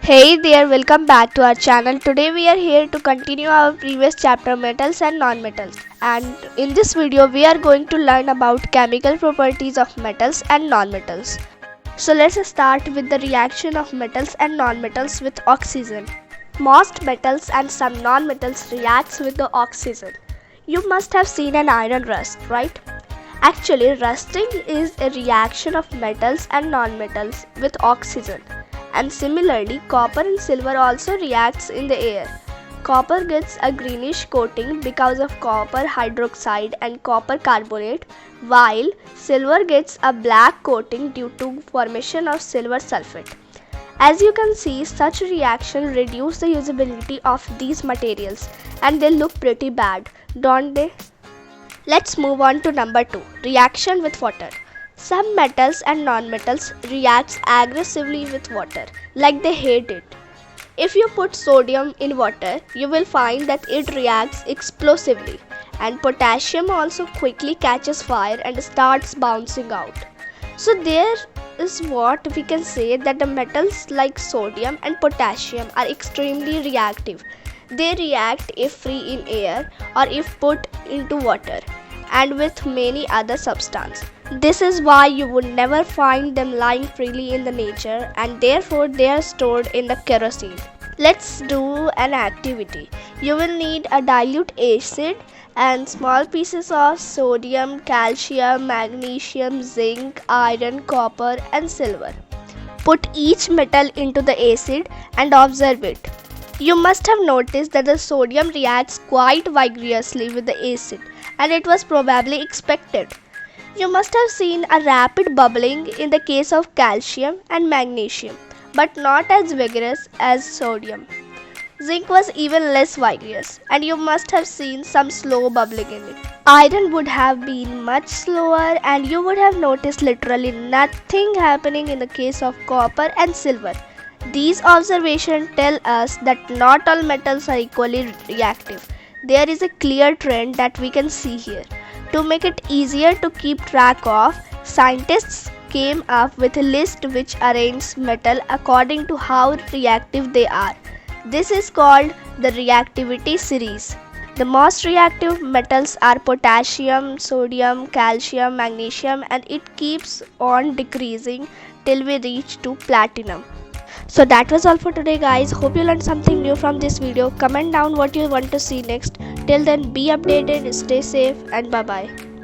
Hey there, welcome back to our channel. Today we are here to continue our previous chapter metals and non-metals. And in this video we are going to learn about chemical properties of metals and non-metals. So let's start with the reaction of metals and non-metals with oxygen. Most metals and some non-metals reacts with the oxygen. You must have seen an iron rust, right? Actually, rusting is a reaction of metals and non-metals with oxygen. And similarly, copper and silver also reacts in the air. Copper gets a greenish coating because of copper hydroxide and copper carbonate, while silver gets a black coating due to formation of silver sulfate. As you can see, such reaction reduce the usability of these materials and they look pretty bad, don't they? Let's move on to number 2, reaction with water. Some metals and non-metals react aggressively with water, like they hate it. If you put sodium in water, you will find that it reacts explosively, and potassium also quickly catches fire and starts bouncing out. So there is what we can say that the metals like sodium and potassium are extremely reactive. They react if free in air or if put into water and with many other substances. This is why you would never find them lying freely in the nature and therefore they are stored in the kerosene. Let's do an activity. You will need a dilute acid and small pieces of sodium, calcium, magnesium, zinc, iron, copper and silver. Put each metal into the acid and observe it. You must have noticed that the sodium reacts quite vigorously with the acid, and it was probably expected. You must have seen a rapid bubbling in the case of calcium and magnesium, but not as vigorous as sodium. Zinc was even less vigorous, and you must have seen some slow bubbling in it. Iron would have been much slower, and you would have noticed literally nothing happening in the case of copper and silver. These observations tell us that not all metals are equally reactive. There is a clear trend that we can see here. To make it easier to keep track of, scientists came up with a list which arranges metal according to how reactive they are. This is called the reactivity series. The most reactive metals are potassium, sodium, calcium, magnesium, and it keeps on decreasing till we reach to platinum. So that was all for today guys. Hope you learned something new from this video. Comment down what you want to see next. Till then, be updated, stay safe and bye bye.